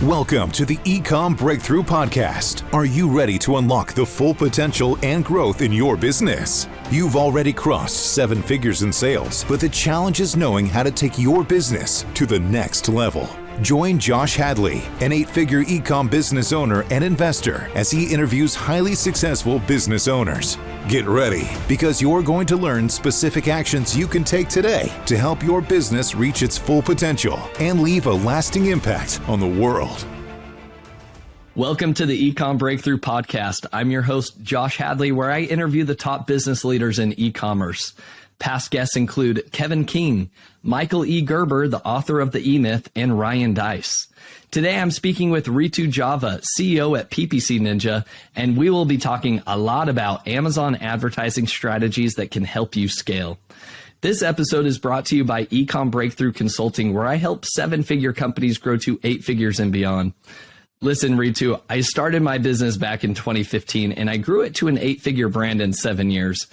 Welcome to the Ecomm Breakthrough Podcast. Are you ready to unlock the full potential and growth in your business? You've already crossed 7 figures in sales, but the challenge is knowing how to take your business to the next level. Join Josh Hadley, an 8-figure Ecomm business owner and investor, as he interviews highly successful business owners. Get ready, because you're going to learn specific actions you can take today to help your business reach its full potential and leave a lasting impact on the world. Welcome to the Ecomm Breakthrough Podcast. I'm your host, Josh Hadley, where I interview the top business leaders in e-commerce. Past guests include Kevin King, Michael E. Gerber, the author of The E-Myth, and Ryan Deiss. Today, I'm speaking with Ritu Java, CEO at PPC and we will be talking a lot about Amazon advertising strategies that can help you scale. This episode is brought to you by Ecomm Breakthrough Consulting, where I help 7-figure companies grow to 8 figures and beyond. Listen, Ritu, I started my business back in 2015, and I grew it to an 8-figure brand in 7 years.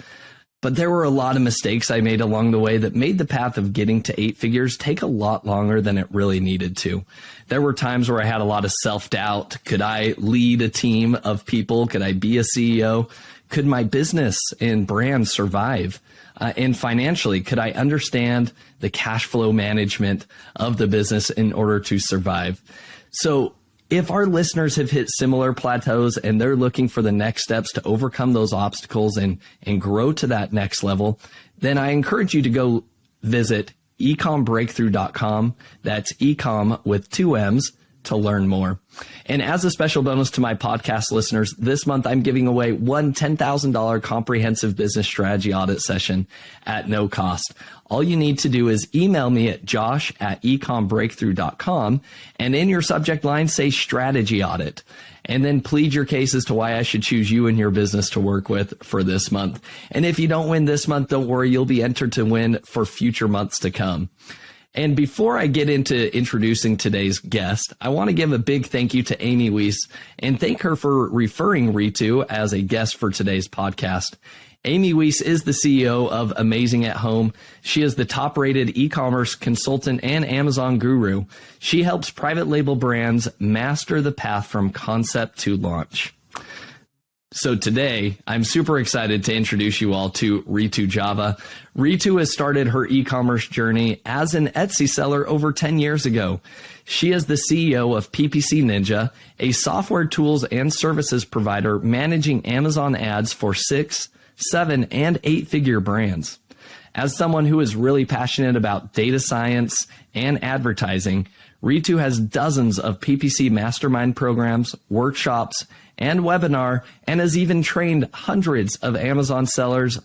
But there were a lot of mistakes I made along the way that made the path of getting to 8 figures take a lot longer than it really needed to. There were times where I had a lot of self-doubt. Could I lead a team of people? Could I be a CEO? Could my business and brand survive? And financially, could I understand the cash flow management of the business in order to survive? So if our listeners have hit similar plateaus and they're looking for the next steps to overcome those obstacles and grow to that next level, then I encourage you to go visit ecommbreakthrough.com. That's Ecomm with 2 M's to learn more. And as a special bonus to my podcast listeners, this month I'm giving away one $10,000 comprehensive business strategy audit session at no cost. All you need to do is email me at josh@ecommbreakthrough.com, and in your subject line, say strategy audit, and then plead your case as to why I should choose you and your business to work with for this month. And if you don't win this month, don't worry, you'll be entered to win for future months to come. And before I get into introducing today's guest, I want to give a big thank you to Amy Weiss and thank her for referring Ritu as a guest for today's podcast. Amy Weiss is the CEO of Amazing at Home. She is the top-rated e-commerce consultant and Amazon guru. She helps private label brands master the path from concept to launch. So today, I'm super excited to introduce you all to Ritu Java. Ritu has started her e-commerce journey as an Etsy seller over 10 years ago. She is the CEO of PPC-to, a software tools and services provider managing Amazon ads for 6, 7, and 8-figure brands. As someone who is really passionate about data science and advertising, Ritu has dozens of PPC mastermind programs, workshops, and webinar, and has even trained hundreds of Amazon sellers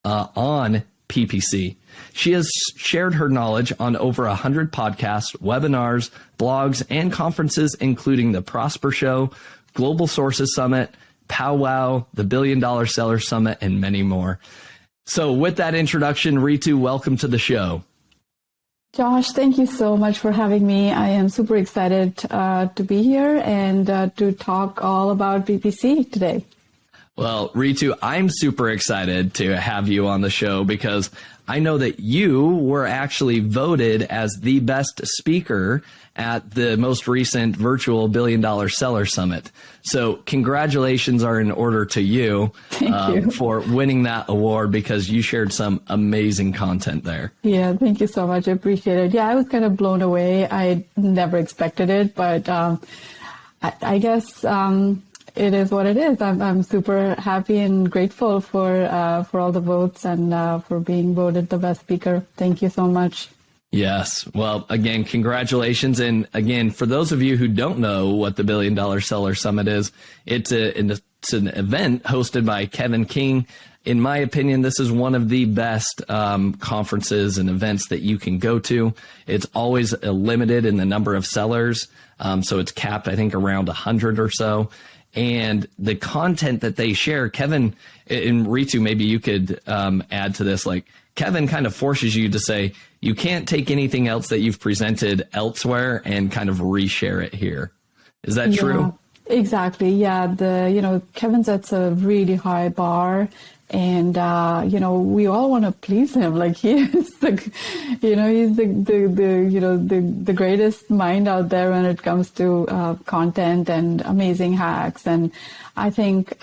on PPC. She has shared her knowledge on over 100 podcasts, webinars, blogs, and conferences, including the Prosper Show, Global Sources Summit, Powwow, the $1 Billion Seller Summit, and many more. So with that introduction, Ritu, welcome to the show. Josh, thank you so much for having me. I am super excited to be here and to talk all about PPC today. Well, Ritu, I'm super excited to have you on the show because I know that you were actually voted as the best speaker at the most recent virtual $1 Billion Seller Summit. So congratulations are in order to you, for winning that award because you shared some amazing content there. Yeah, thank you so much. I appreciate it. Yeah, I was kind of blown away. I never expected it, but I guess it is what it is. I'm super happy and grateful for all the votes and for being voted the best speaker. Thank you so much. Yes. Well, again, congratulations. And again, for those of you who don't know what the $1 Billion Seller Summit is, it's an event hosted by Kevin King. In my opinion, this is one of the best conferences and events that you can go to. It's always limited in the number of sellers. So it's capped, I think, around 100 or so. And the content that they share, Kevin and Ritu, maybe you could add to this, like Kevin kind of forces you to say, you can't take anything else that you've presented elsewhere and kind of reshare it here. Is that true? Exactly. Yeah. Kevin sets a really high bar And, we all want to please him. Like he is he's the greatest mind out there when it comes to content and amazing hacks. And I think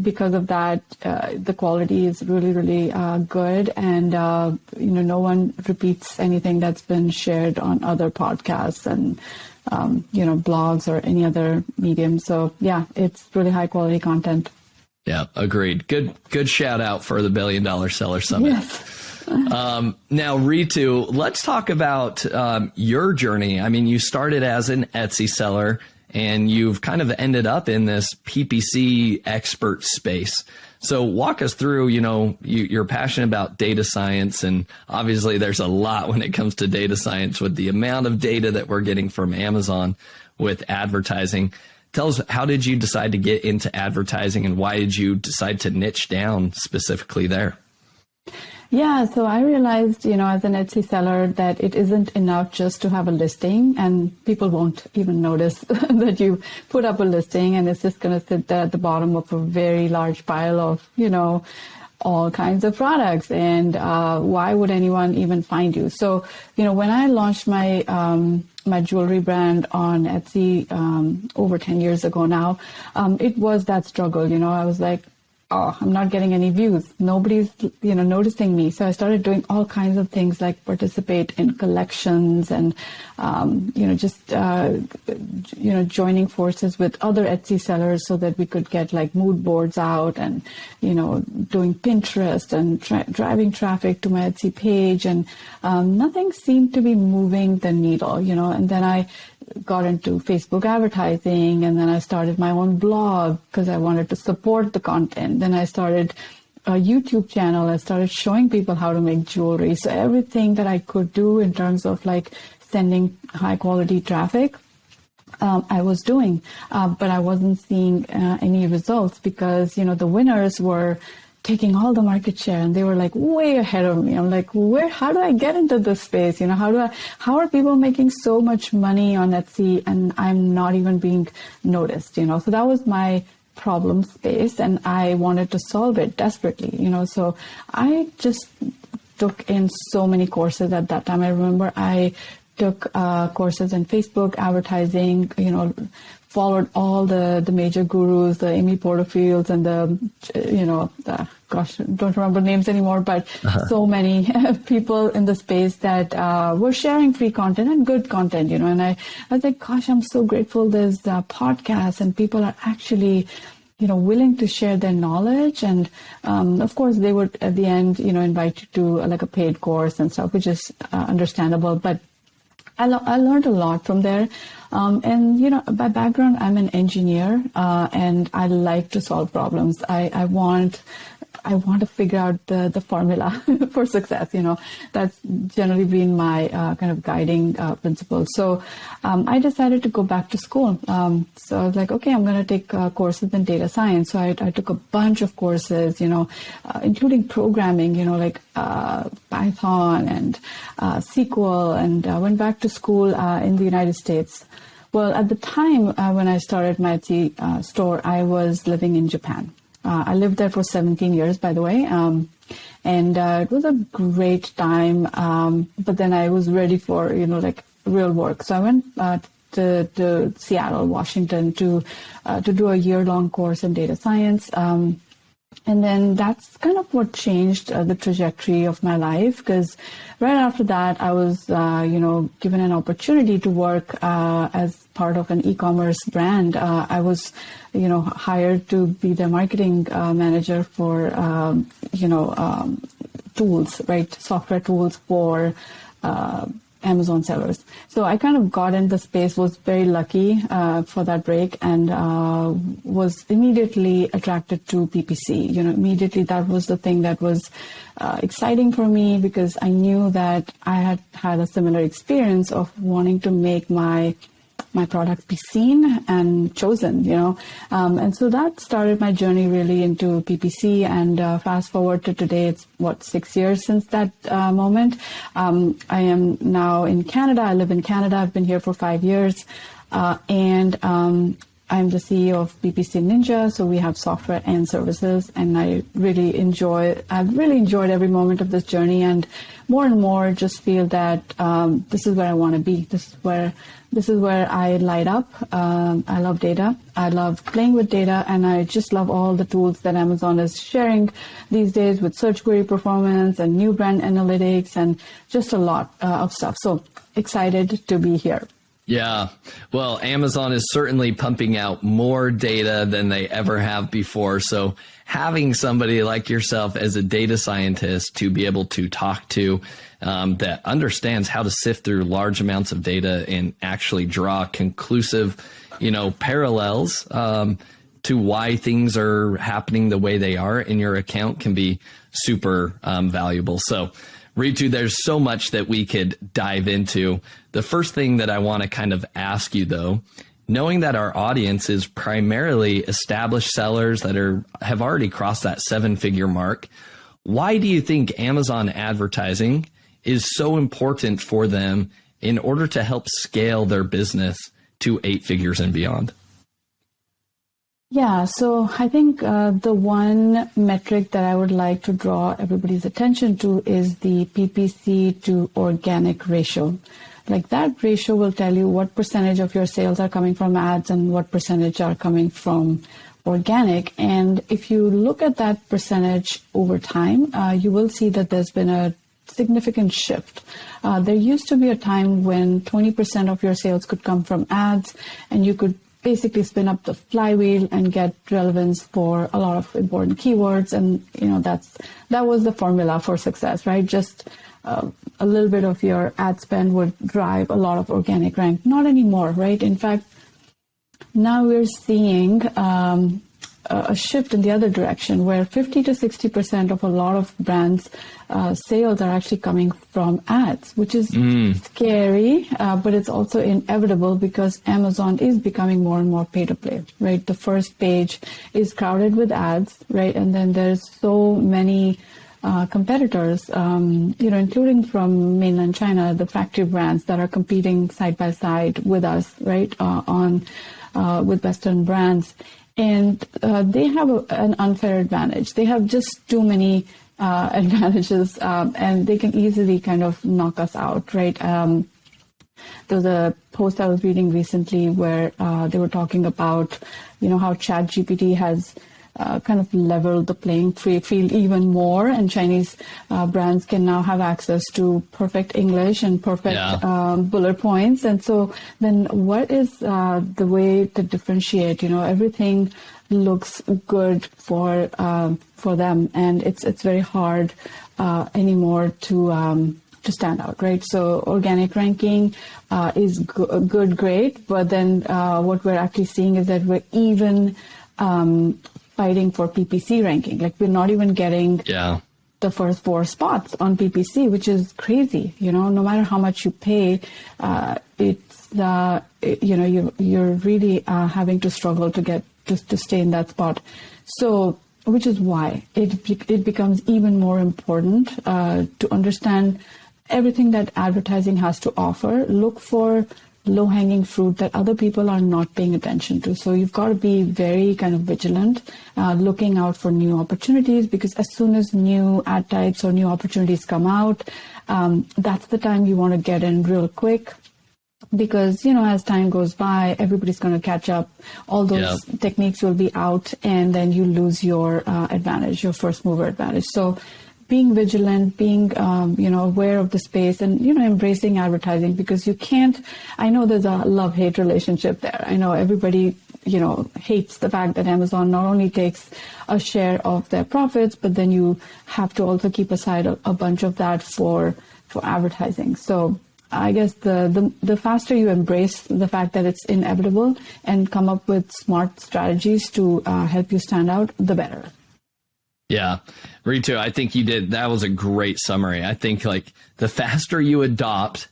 because of that, the quality is really, really good. And, no one repeats anything that's been shared on other podcasts and, blogs or any other medium. So yeah, it's really high quality content. Yeah, agreed. Good shout out for the $1 Billion Seller Summit. Yes. Now, Ritu, let's talk about your journey. I mean, you started as an Etsy seller and you've kind of ended up in this PPC expert space. So walk us through, you're passionate about data science, and obviously there's a lot when it comes to data science with the amount of data that we're getting from Amazon with advertising. Tell us, how did you decide to get into advertising, and why did you decide to niche down specifically there? Yeah, so I realized, as an Etsy seller, that it isn't enough just to have a listing, and people won't even notice that you put up a listing, and it's just going to sit there at the bottom of a very large pile of, all kinds of products. And why would anyone even find you? So, when I launched my my jewelry brand on Etsy over 10 years ago now, it was that struggle. I was like, oh, I'm not getting any views. Nobody's, noticing me. So I started doing all kinds of things like participate in collections and, joining forces with other Etsy sellers so that we could get like mood boards out and, doing Pinterest and driving traffic to my Etsy page. And nothing seemed to be moving the needle, and then I got into Facebook advertising, and then I started my own blog because I wanted to support the content. Then I started a YouTube channel. I started showing people how to make jewelry. So everything that I could do in terms of like sending high quality traffic, I was doing, but I wasn't seeing any results because, the winners were taking all the market share and they were like way ahead of me. I'm like, how do I get into this space? How are people making so much money on Etsy and I'm not even being noticed, So that was my problem space and I wanted to solve it desperately, So I just took in so many courses at that time. I remember I took courses in Facebook advertising, followed all the major gurus, the Amy Porterfields and don't remember names anymore, but so many people in the space that were sharing free content and good content, and I was like, gosh, I'm so grateful there's podcasts and people are actually, willing to share their knowledge. And of course, they would at the end, invite you to like a paid course and stuff, which is understandable. But I learned a lot from there. And, by background, I'm an engineer, and I like to solve problems. I want to figure out the formula for success. That's generally been my kind of guiding principle. So I decided to go back to school. So I was like, okay, I'm going to take courses in data science. So I took a bunch of courses, including programming, like Python and SQL, and went back to school in the United States. Well, at the time when I started my Etsy store, I was living in Japan. I lived there for 17 years, by the way, and it was a great time. But then I was ready for, like real work. So I went to Seattle, Washington, to do a year-long course in data science. And then that's kind of what changed the trajectory of my life, because right after that, I was, given an opportunity to work as part of an e-commerce brand. I was, hired to be the marketing manager for, tools, right? Software tools for Amazon sellers. So I kind of got in the space, was very lucky for that break, and was immediately attracted to PPC. Immediately that was the thing that was exciting for me, because I knew that I had a similar experience of wanting to make my products be seen and chosen, and so that started my journey really into PPC. And fast forward to today, it's 6 years since that moment. I am now in Canada. I live in Canada. I've been here for 5 years, and I'm the CEO of PPC Ninja, so we have software and services, and I've really enjoyed every moment of this journey, and more just feel that this is where I want to be. This is where I light up. I love data. I love playing with data, and I just love all the tools that Amazon is sharing these days with search query performance and new brand analytics and just a lot of stuff. So excited to be here. Yeah. Well, Amazon is certainly pumping out more data than they ever have before. So having somebody like yourself as a data scientist to be able to talk to that understands how to sift through large amounts of data and actually draw conclusive, parallels to why things are happening the way they are in your account can be super valuable. So Ritu, there's so much that we could dive into. The first thing that I want to kind of ask you, though, knowing that our audience is primarily established sellers that have already crossed that 7-figure mark, why do you think Amazon advertising is so important for them in order to help scale their business to 8 figures and beyond? Yeah, so I think the one metric that I would like to draw everybody's attention to is the PPC-to-organic ratio. Like that ratio will tell you what percentage of your sales are coming from ads and what percentage are coming from organic. And if you look at that percentage over time, you will see that there's been a significant shift. There used to be a time when 20% of your sales could come from ads, and you could basically spin up the flywheel and get relevance for a lot of important keywords. And, that was the formula for success, right? Just a little bit of your ad spend would drive a lot of organic rank. Not anymore, right? In fact, now we're seeing a shift in the other direction where 50 to 60% of a lot of brands' sales are actually coming from ads, which is scary, but it's also inevitable because Amazon is becoming more and more pay to play, right? The first page is crowded with ads, right? And then there's so many competitors, including from mainland China, the factory brands that are competing side by side with us, right, with Western brands. And they have an unfair advantage. They have just too many advantages, and they can easily kind of knock us out, right? There was a post I was reading recently where they were talking about, how ChatGPT has kind of leveled the playing field even more, and Chinese brands can now have access to perfect English and perfect bullet points. And so then what is the way to differentiate? Everything looks good for them, and it's very hard anymore to stand out, right? So organic ranking is good, great, but then what we're actually seeing is that we're even fighting for PPC ranking. Like we're not even getting the first 4 spots on PPC, which is crazy. No matter how much you pay, you're really having to struggle to get to stay in that spot. So, which is why it becomes even more important to understand everything that advertising has to offer. Look for low-hanging fruit that other people are not paying attention to. So you've got to be very kind of vigilant, looking out for new opportunities, because as soon as new ad types or new opportunities come out, that's the time you want to get in real quick. Because, as time goes by, everybody's going to catch up. All those techniques will be out, and then you lose your advantage, your first mover advantage. So being vigilant, being, aware of the space and, embracing advertising, because you can't, I know there's a love-hate relationship there. I know everybody, hates the fact that Amazon not only takes a share of their profits, but then you have to also keep aside a bunch of that for advertising. So I guess the faster you embrace the fact that it's inevitable and come up with smart strategies to help you stand out, the better. Yeah. Ritu, I think that was a great summary. I think like the faster you adopt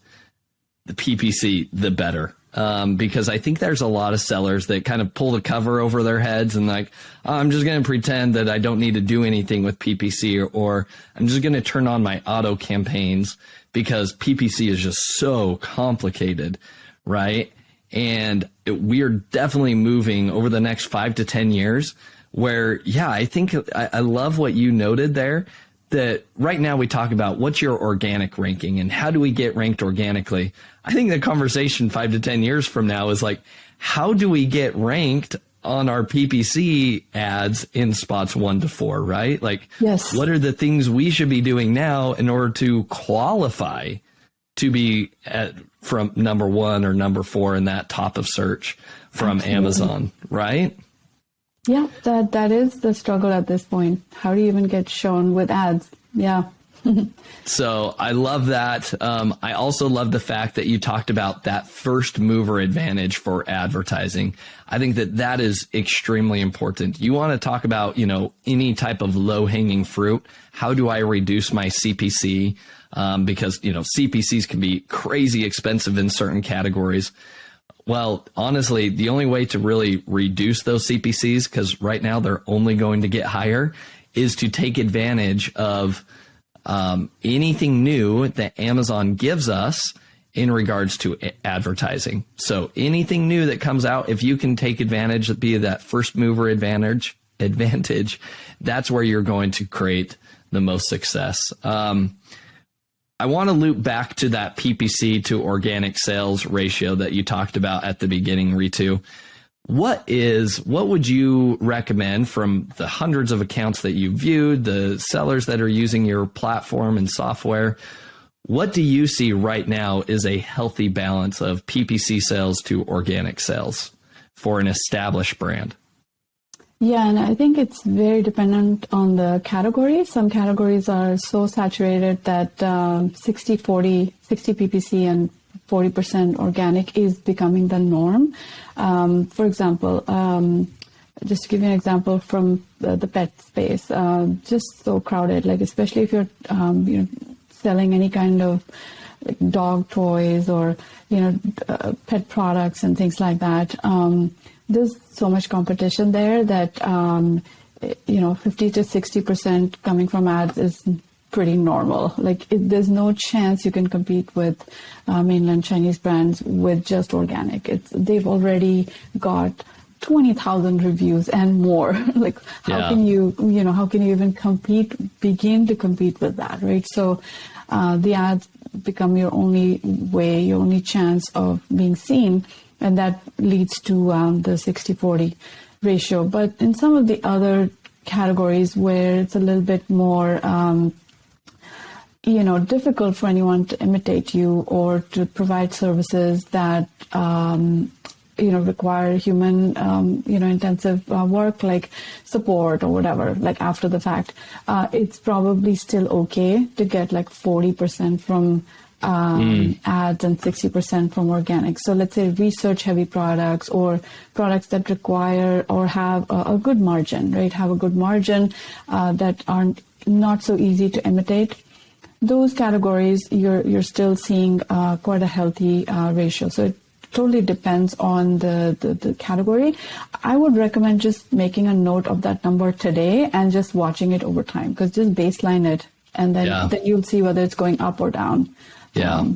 the PPC, the better. Because I think there's a lot of sellers that kind of pull the cover over their heads and like, I'm just going to pretend that I don't need to do anything with PPC, or I'm just going to turn on my auto campaigns because PPC is just so complicated, right? And we're definitely moving over the next 5 to 10 years where, yeah, I think I love what you noted there, that right now we talk about what's your organic ranking and how do we get ranked organically. I think the conversation 5 to 10 years from now is like, how do we get ranked on our PPC ads in spots 1 to 4, right? Like, yes. What are the things we should be doing now in order to qualify to be from number 1 or number 4 in that top of search from Absolutely. Amazon, right? Yeah, that is the struggle at this point. How do you even get shown with ads? Yeah. So I love that. I also love the fact that you talked about that first mover advantage for advertising. I think that is extremely important. You want to talk about, any type of low hanging fruit. How do I reduce my CPC? Because, CPCs can be crazy expensive in certain categories. Well, honestly, the only way to really reduce those CPCs, because right now they're only going to get higher, is to take advantage of anything new that Amazon gives us in regards to advertising. So anything new that comes out, if you can take advantage, be that first mover advantage, that's where you're going to create the most success. I want to loop back to that PPC to organic sales ratio that you talked about at the beginning, Ritu. What would you recommend from the hundreds of accounts that you viewed, the sellers that are using your platform and software? What do you see right now is a healthy balance of PPC sales to organic sales for an established brand? Yeah, and I think it's very dependent on the category. Some categories are so saturated that 60-40, 60 PPC and 40% organic is becoming the norm. For example, just to give you an example from the pet space, just so crowded, like especially if you're selling any kind of like dog toys or pet products and things like that. There's so much competition there that 50 to 60% coming from ads is pretty normal. Like there's no chance you can compete with mainland Chinese brands with just organic. They've already got 20,000 reviews and more. Like how can you even begin to compete with that, right? So the ads become your only way, your only chance of being seen. And that leads to the 60-40 ratio. But in some of the other categories where it's a little bit more, difficult for anyone to imitate you or to provide services that, require human, intensive work like support or whatever, like after the fact, it's probably still okay to get like 40% from ads and 60% from organic. So let's say research heavy products or products that require or have a good margin, right? Have a good margin that aren't not so easy to imitate. Those categories, you're still seeing quite a healthy ratio. So it totally depends on the category. I would recommend just making a note of that number today and just watching it over time, because just baseline it and then you'll see whether it's going up or down. Yeah,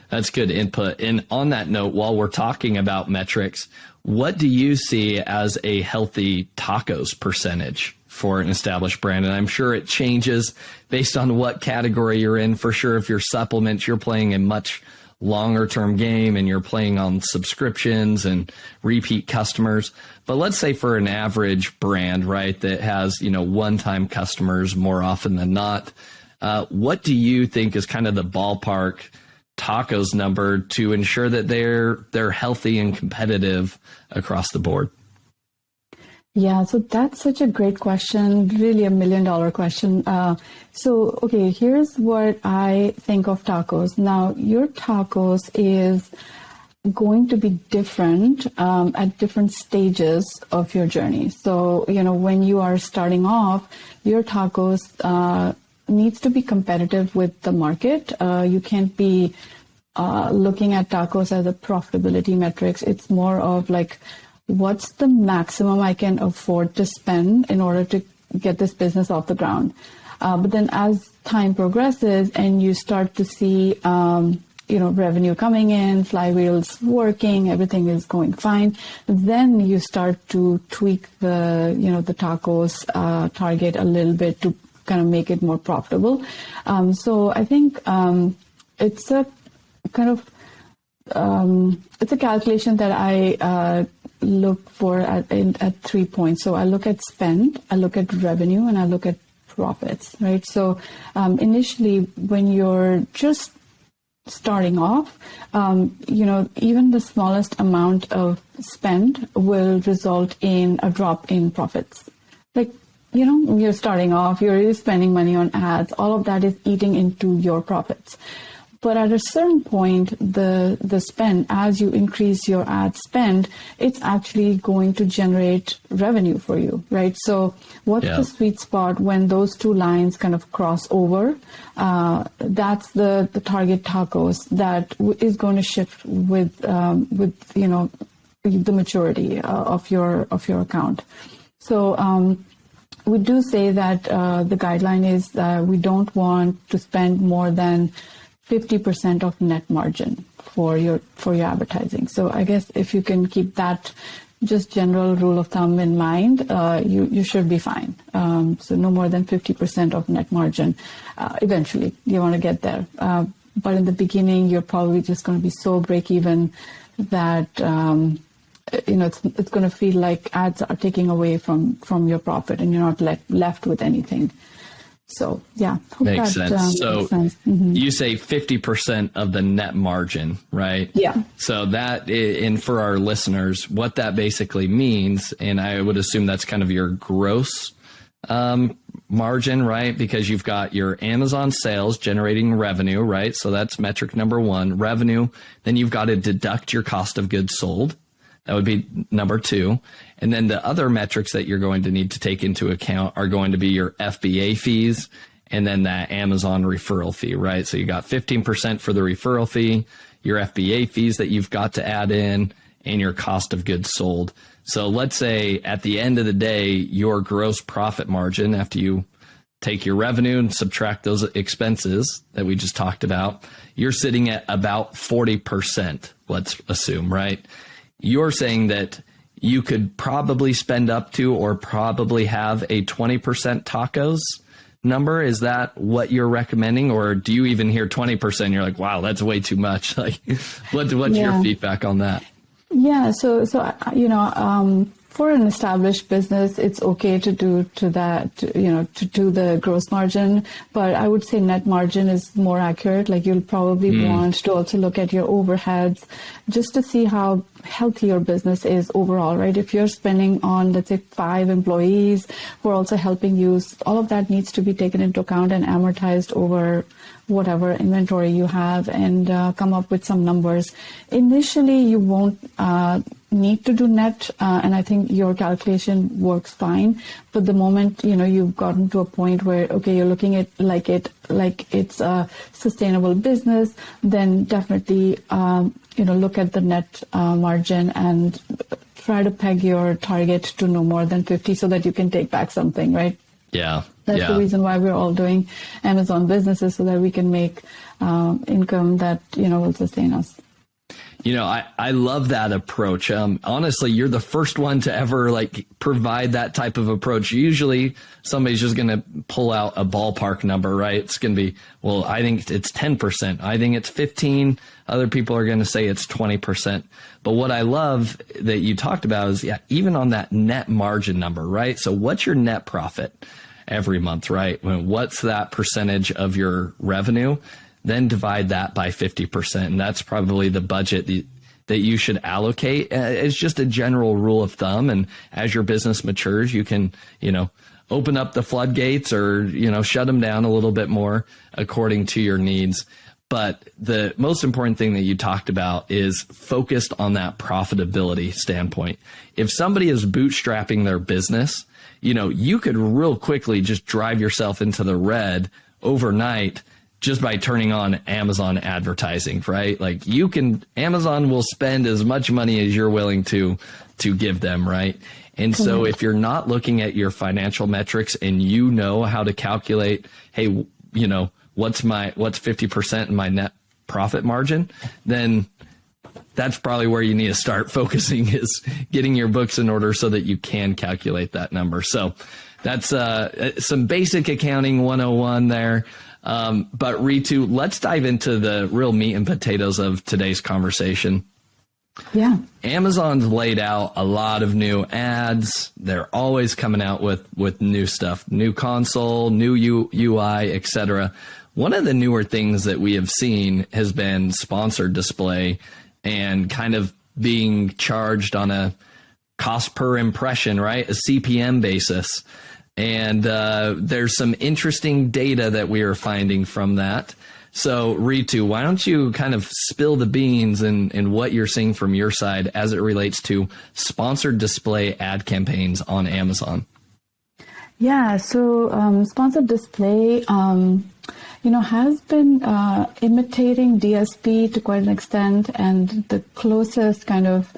that's good input. And on that note, while we're talking about metrics, what do you see as a healthy tacos percentage for an established brand? And I'm sure it changes based on what category you're in. For sure, if you're supplements, you're playing a much longer term game and you're playing on subscriptions and repeat customers. But let's say for an average brand, right, that has, one-time customers more often than not, what do you think is kind of the ballpark tacos number to ensure that they're healthy and competitive across the board? Yeah, so that's such a great question, really $1 million question. Okay, here's what I think of tacos. Now, your tacos is going to be different at different stages of your journey. So, when you are starting off, your tacos needs to be competitive with the market. You can't be looking at tacos as a profitability metrics. It's more of like, what's the maximum I can afford to spend in order to get this business off the ground? But then as time progresses and you start to see revenue coming in, flywheel's working, everything is going fine. Then you start to tweak the tacos target a little bit to kind of make it more profitable. So I think it's a kind of it's a calculation that I look for at 3 points. So I look at spend, I look at revenue, and I look at profits, right? So initially, when you're just starting off, even the smallest amount of spend will result in a drop in profits. Like, you're starting off, you're spending money on ads, all of that is eating into your profits. But at a certain point, the spend, as you increase your ad spend, it's actually going to generate revenue for you, right? So what's the sweet spot when those two lines kind of cross over? That's the target tacos that is going to shift with the maturity of your account. So we do say that the guideline is that we don't want to spend more than 50% of net margin for your advertising. So I guess if you can keep that just general rule of thumb in mind, you should be fine. So no more than 50% of net margin. Eventually, you want to get there. But in the beginning, you're probably just going to be so break even that it's going to feel like ads are taking away from your profit, and you're not left with anything. So, yeah. Makes sense. So makes sense. Mm-hmm. You say 50% of the net margin, right? Yeah. So that, and for our listeners, what that basically means, and I would assume that's kind of your gross margin, right? Because you've got your Amazon sales generating revenue, right? So that's metric number one, revenue. Then you've got to deduct your cost of goods sold. That would be number two. And then the other metrics that you're going to need to take into account are going to be your FBA fees and then that Amazon referral fee, right? So you got 15% for the referral fee, your FBA fees that you've got to add in, and your cost of goods sold. So let's say at the end of the day, your gross profit margin, after you take your revenue and subtract those expenses that we just talked about, you're sitting at about 40%, let's assume, right? You're saying that you could probably spend up to or probably have a 20% tacos number. Is that what you're recommending? Or do you even hear 20%? You're like, wow, that's way too much. Like, what's your feedback on that? Yeah. So for an established business, it's okay to do to the gross margin, but I would say net margin is more accurate. Like, you'll probably want to also look at your overheads just to see how healthy your business is overall, right? If you're spending on, let's say, 5 employees who are also helping you, all of that needs to be taken into account and amortized over whatever inventory you have, and come up with some numbers. Initially, you won't need to do net, and I think your calculation works fine. But the moment you've gotten to a point where you're looking at like it's a sustainable business, then definitely look at the net margin and try to peg your target to no more than 50, so that you can take back something, right? Yeah. That's the reason why we're all doing Amazon businesses, so that we can make income that will sustain us. I love that approach. Honestly, you're the first one to ever provide that type of approach. Usually somebody's just going to pull out a ballpark number, right? It's going to be, well, I think it's 10%. I think it's 15. Other people are going to say it's 20%. But what I love that you talked about is, even on that net margin number, right? So what's your net profit every month, right? What's that percentage of your revenue? Then divide that by 50%. And that's probably the budget that you should allocate. It's just a general rule of thumb. And as your business matures, you can, open up the floodgates or, shut them down a little bit more according to your needs. But the most important thing that you talked about is focused on that profitability standpoint. If somebody is bootstrapping their business, you could real quickly just drive yourself into the red overnight just by turning on Amazon advertising, right? Amazon will spend as much money as you're willing to give them, right? And so if you're not looking at your financial metrics and how to calculate, hey, what's 50% in my profit margin, then that's probably where you need to start focusing, is getting your books in order so that you can calculate that number. So that's some basic accounting 101 there. But Ritu, let's dive into the real meat and potatoes of today's conversation. Yeah. Amazon's laid out a lot of new ads. They're always coming out with new stuff, new console, new UI, etc. One of the newer things that we have seen has been sponsored display and kind of being charged on a cost per impression, right? A CPM basis. And there's some interesting data that we are finding from that. So Ritu, why don't you kind of spill the beans in what you're seeing from your side as it relates to sponsored display ad campaigns on Amazon? Yeah, so sponsored display, has been imitating DSP to quite an extent, and the closest kind of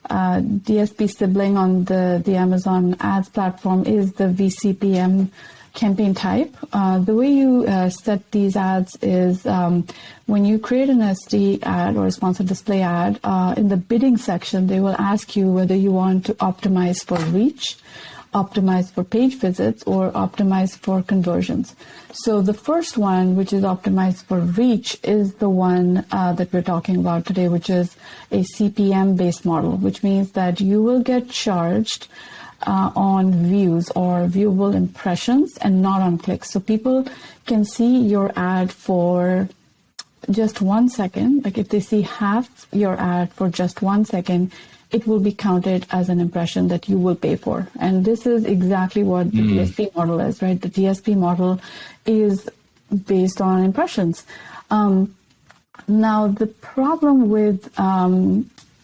DSP sibling on the Amazon ads platform is the VCPM campaign type. The way you set these ads is when you create an SD ad or a sponsored display ad, in the bidding section, they will ask you whether you want to optimize for reach, optimize for page visits, or optimize for conversions. So the first one, which is optimized for reach, is the one that we're talking about today, which is a CPM-based model, which means that you will get charged on views or viewable impressions and not on clicks. So people can see your ad for just 1 second. Like if they see half your ad for just 1 second, it will be counted as an impression that you will pay for. And this is exactly what the DSP model is, right? The DSP model is based on impressions. Now, the problem with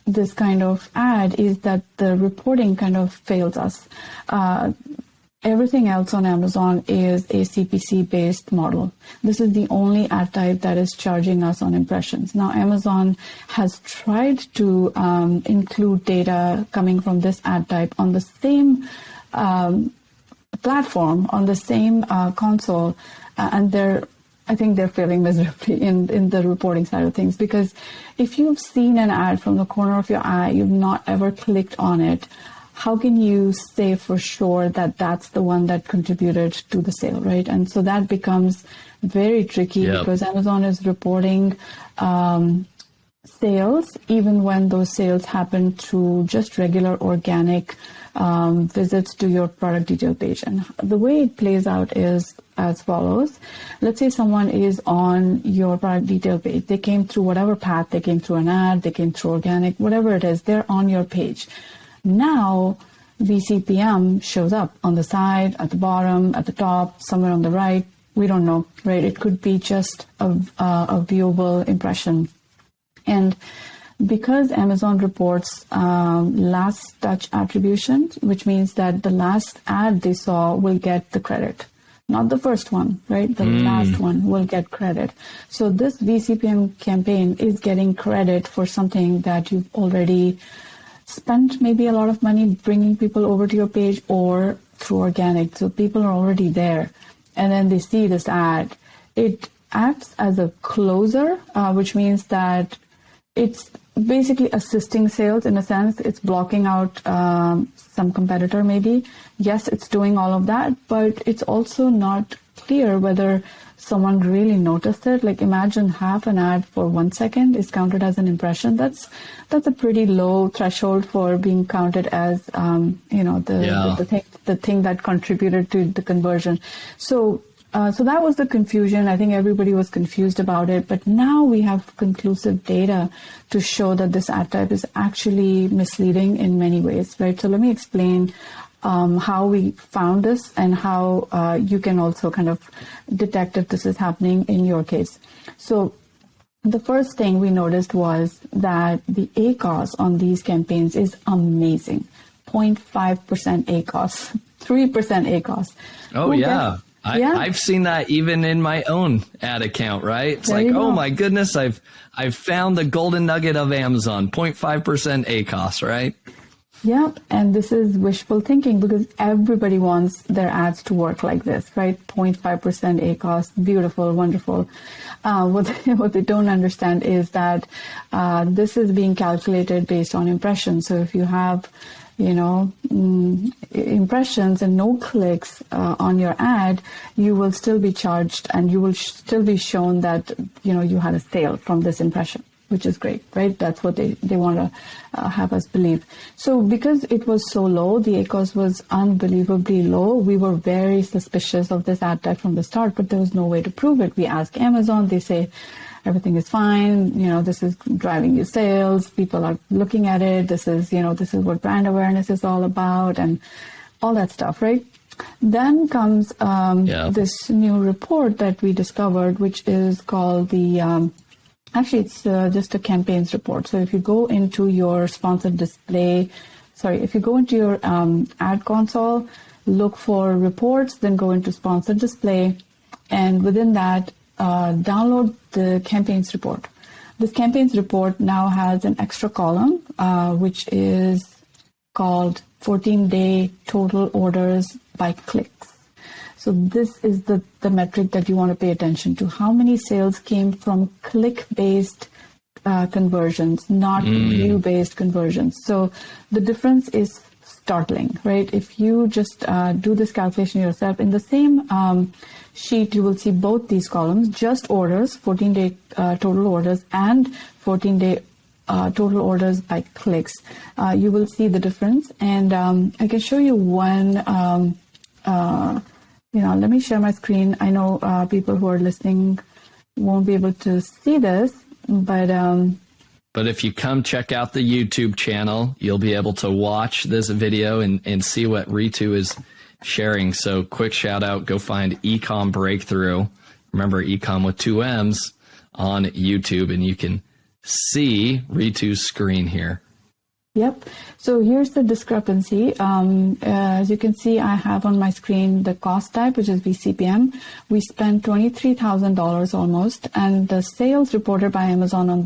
this kind of ad is that the reporting kind of fails us. Everything else on Amazon is a CPC-based model. This is the only ad type that is charging us on impressions. Now, Amazon has tried to include data coming from this ad type on the same platform, on the same console, and I think they're failing miserably in the reporting side of things, because if you've seen an ad from the corner of your eye, you've not ever clicked on it, how can you say for sure that that's the one that contributed to the sale, right? And so that becomes very tricky because Amazon is reporting sales even when those sales happen through just regular organic visits to your product detail page. And the way it plays out is as follows. Let's say someone is on your product detail page. They came through whatever path, they came through an ad, they came through organic, whatever it is, they're on your page. Now, VCPM shows up on the side, at the bottom, at the top, somewhere on the right. We don't know, right? It could be just a viewable impression. And because Amazon reports last touch attribution, which means that the last ad they saw will get the credit. Not the first one, right? The last one will get credit. So this VCPM campaign is getting credit for something that you've already spent maybe a lot of money bringing people over to your page or through organic. So people are already there. And then they see this ad. It acts as a closer, which means that it's basically assisting sales in a sense. It's blocking out some competitor maybe. Yes, it's doing all of that, but it's also not clear whether someone really noticed it. Like imagine half an ad for 1 second is counted as an impression. That's a pretty low threshold for being counted as the thing that contributed to the conversion. So that was the confusion. I think everybody was confused about it, but now we have conclusive data to show that this ad type is actually misleading in many ways, right? So let me explain how we found this and how you can also kind of detect if this is happening in your case. So the first thing we noticed was that the ACOS on these campaigns is amazing. 0.5% ACOS, 3% ACOS. Oh, yeah. I've seen that even in my own ad account, right? It's like, oh my goodness, I've found the golden nugget of Amazon, 0.5% ACOS, right? Yep, and this is wishful thinking because everybody wants their ads to work like this, right? 0.5% ACoS, beautiful, wonderful. What they don't understand is that this is being calculated based on impressions. So if you have, impressions and no clicks on your ad, you will still be charged and you will still be shown that, you had a sale from this impression, which is great, right? That's what they want to have us believe. So because it was so low, the ACoS was unbelievably low, we were very suspicious of this ad tech from the start, but there was no way to prove it. We asked Amazon, they say, everything is fine, this is driving you sales, people are looking at it, this is what brand awareness is all about, and all that stuff, right? Then comes this new report that we discovered, which is called the actually, it's just a campaigns report. So if you go into your sponsored display, if you go into your ad console, look for reports, then go into sponsored display, and within that, download the campaigns report. This campaigns report now has an extra column, which is called 14-day total orders by clicks. So this is the metric that you want to pay attention to. How many sales came from click-based conversions, not view-based conversions? So the difference is startling, right? If you just do this calculation yourself, in the same sheet, you will see both these columns, just orders, 14-day total orders, and 14-day total orders by clicks. You will see the difference. And I can show you one... let me share my screen. I know people who are listening won't be able to see this, but if you come check out the YouTube channel, you'll be able to watch this video and see what Ritu is sharing. So quick shout out, go find Ecomm Breakthrough. Remember Ecomm with 2 M's on YouTube, and you can see Ritu's screen here. Yep. So here's the discrepancy. As you can see, I have on my screen the cost type, which is VCPM. We spent $23,000 almost, and the sales reported by Amazon on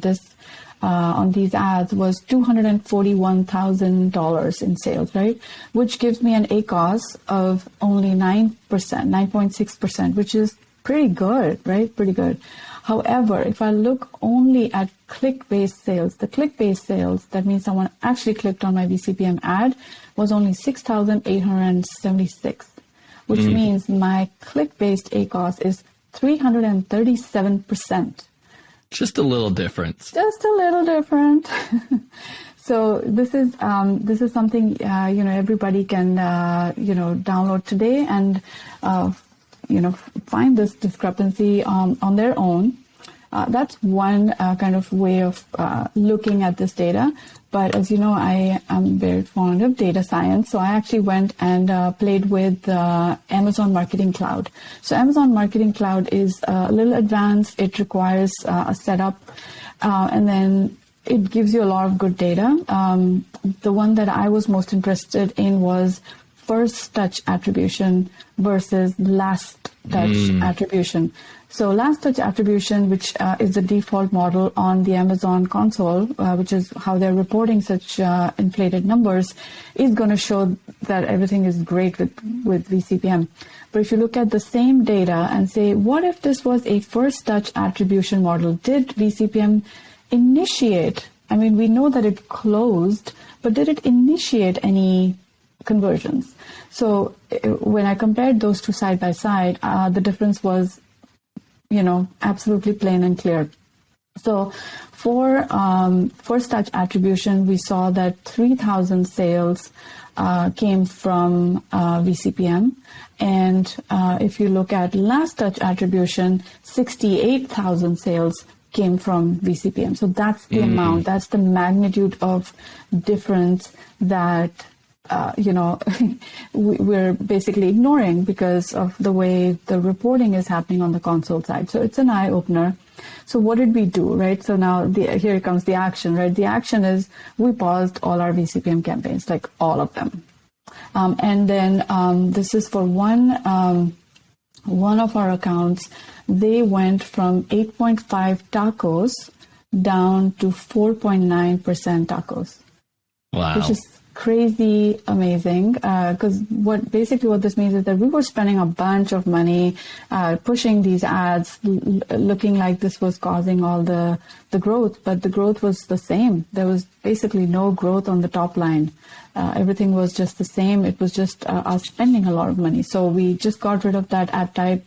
these ads was $241,000 in sales, right? Which gives me an ACoS of only 9%, 9.6%, which is pretty good, right? Pretty good. However, if I look only at click-based sales, the click-based sales, that means someone actually clicked on my VCPM ad, was only 6,876, which means my click-based ACoS is 337%. Just a little different. Just a little different. So this is something everybody can download today and find this discrepancy on their own. That's one kind of way of looking at this data. But as you know, I am very fond of data science. So I actually went and played with Amazon Marketing Cloud. So Amazon Marketing Cloud is a little advanced. It requires a setup, and then it gives you a lot of good data. The one that I was most interested in was first touch attribution versus last touch attribution. So last touch attribution, which is the default model on the Amazon console, which is how they're reporting such inflated numbers, is going to show that everything is great with VCPM. But if you look at the same data and say, what if this was a first touch attribution model? Did VCPM initiate? I mean, we know that it closed, but did it initiate any conversions? So when I compared those two side by side, the difference was, absolutely plain and clear. So for first touch attribution, we saw that 3,000 sales came from VCPM. And if you look at last touch attribution, 68,000 sales came from VCPM. So that's the amount, that's the magnitude of difference that we're basically ignoring because of the way the reporting is happening on the console side. So it's an eye-opener. So what did we do, right? So now here comes the action, right? The action is we paused all our VCPM campaigns, like all of them. And then this is for one of our accounts. They went from 8.5 tacos down to 4.9% tacos. Wow. Which is crazy amazing, because what this means is that we were spending a bunch of money pushing these ads, looking like this was causing all the growth, but the growth was the same. There was basically no growth on the top line. Everything was just the same. It was just us spending a lot of money. So we just got rid of that ad type,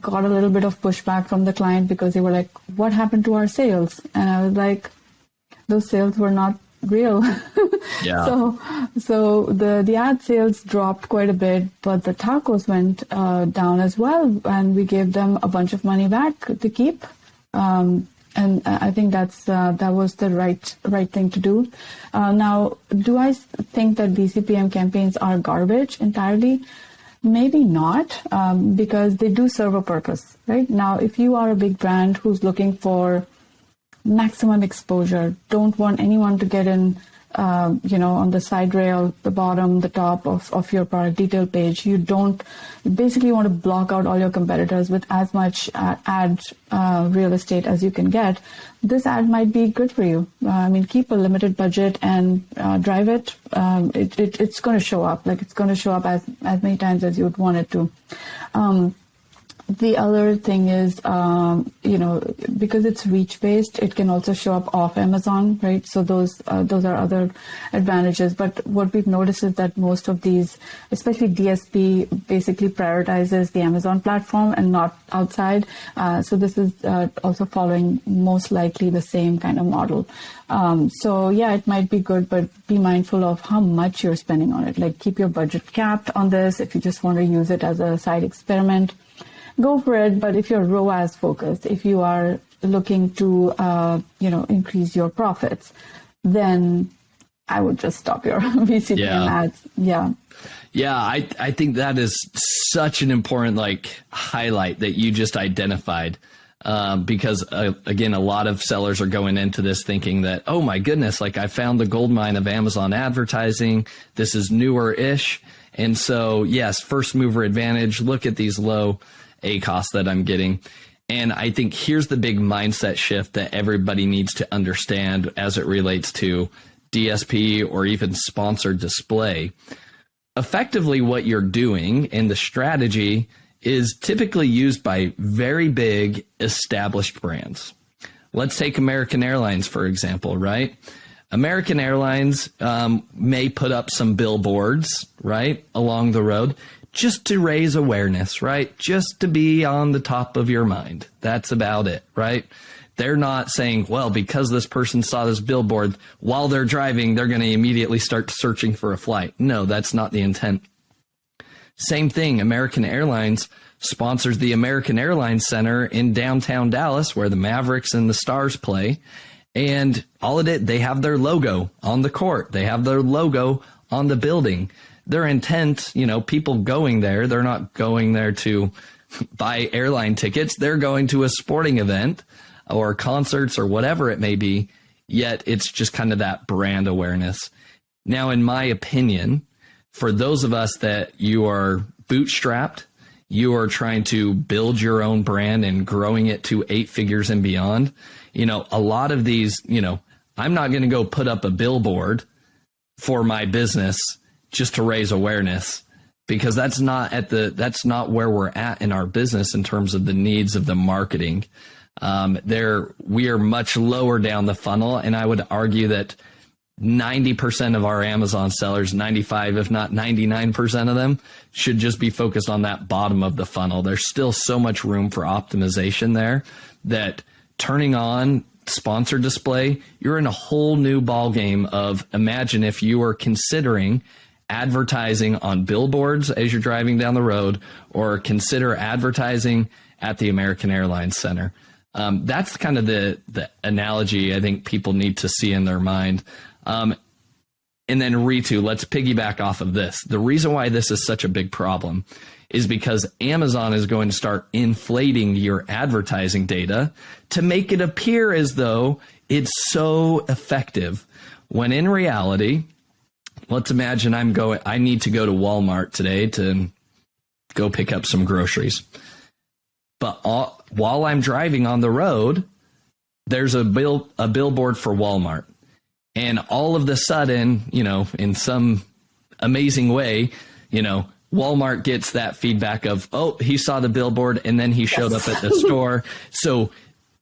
got a little bit of pushback from the client because they were like, what happened to our sales? And I was like, those sales were not real. Yeah. So the ad sales dropped quite a bit, but the tacos went down as well, and we gave them a bunch of money back to keep. And I think that was the right thing to do. Now, do I think that BCPM campaigns are garbage entirely? Maybe not, because they do serve a purpose, right? Now, if you are a big brand who's looking for maximum exposure, don't want anyone to get in, on the side rail, the bottom, the top of your product detail page. You basically want to block out all your competitors with as much ad real estate as you can get. This ad might be good for you. Keep a limited budget and drive it. It's going to show up. It's going to show up as many times as you would want it to. The other thing is, because it's reach-based, it can also show up off Amazon, right? So those are other advantages. But what we've noticed is that most of these, especially DSP, basically prioritizes the Amazon platform and not outside. So this is also following most likely the same kind of model. It might be good, but be mindful of how much you're spending on it. Keep your budget capped on this. If you just want to use it as a side experiment, go for it. But if you're ROAS focused, if you are looking to, increase your profits, then I would just stop your BCPM ads. Yeah. Yeah. I think that is such an important highlight that you just identified. Because again, a lot of sellers are going into this thinking that, oh my goodness, I found the gold mine of Amazon advertising. This is newer-ish. And so, yes, first mover advantage, look at these low ACoS that I'm getting. And I think here's the big mindset shift that everybody needs to understand as it relates to DSP or even sponsored display. Effectively, what you're doing in the strategy is typically used by very big established brands. Let's take American Airlines, for example, right? American Airlines may put up some billboards, right, along the road, just to raise awareness, right? Just to be on the top of your mind. That's about it, right? They're not saying, well, because this person saw this billboard while they're driving, they're going to immediately start searching for a flight. No, that's not the intent. Same thing, American Airlines sponsors the American Airlines Center in downtown Dallas, where the Mavericks and the Stars play. And all of it, they have their logo on the court. They have their logo on the building. Their intent, people going there, they're not going there to buy airline tickets. They're going to a sporting event or concerts or whatever it may be. Yet it's just kind of that brand awareness. Now, in my opinion, for those of us that you are bootstrapped, you are trying to build your own brand and growing it to 8 figures and beyond, a lot of these, I'm not going to go put up a billboard for my business just to raise awareness, because that's not where we're at in our business in terms of the needs of the marketing. We are much lower down the funnel. And I would argue that 90% of our Amazon sellers, 95, if not 99% of them, should just be focused on that bottom of the funnel. There's still so much room for optimization there that turning on sponsored display, you're in a whole new ballgame of, imagine if you were considering advertising on billboards as you're driving down the road, or consider advertising at the American Airlines Center. That's kind of the analogy I think people need to see in their mind. And then Ritu, let's piggyback off of this. The reason why this is such a big problem is because Amazon is going to start inflating your advertising data to make it appear as though it's so effective, when in reality, let's imagine I need to go to Walmart today to go pick up some groceries. But while I'm driving on the road, there's a billboard for Walmart. And all of the sudden, in some amazing way, Walmart gets that feedback of, oh, he saw the billboard and then he showed up at the store. So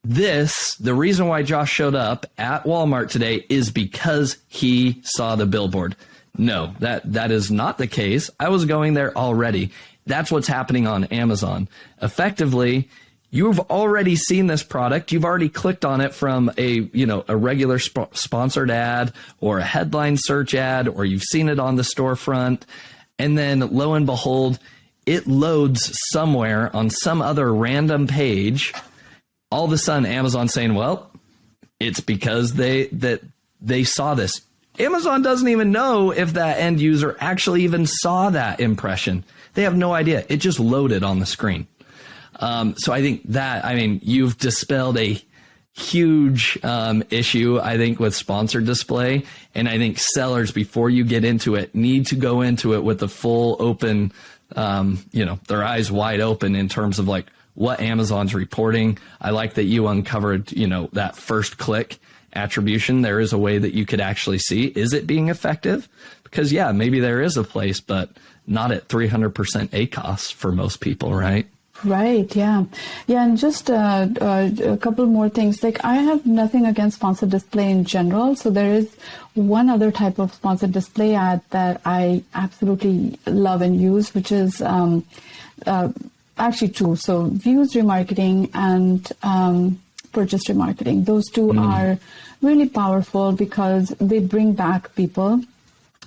the reason why Josh showed up at Walmart today is because he saw the billboard. No, that is not the case. I was going there already. That's what's happening on Amazon. Effectively, you've already seen this product. You've already clicked on it from a regular sponsored ad or a headline search ad, or you've seen it on the storefront. And then lo and behold, it loads somewhere on some other random page. All of a sudden, Amazon's saying, well, it's because they saw this. Amazon doesn't even know if that end user actually even saw that impression. They have no idea. It just loaded on the screen. So I think you've dispelled a huge issue, I think, with sponsored display. And I think sellers, before you get into it, need to go into it with the full open, their eyes wide open in terms of like what Amazon's reporting. I like that you uncovered, that first click attribution. There is a way that you could actually see, is it being effective? Because maybe there is a place, but not at 300% ACOS for most people, right? Right. Yeah. And just a couple more things. Like, I have nothing against sponsored display in general. So there is one other type of sponsored display ad that I absolutely love and use, which is actually two. So views remarketing and purchase remarketing. Those two are really powerful because they bring back people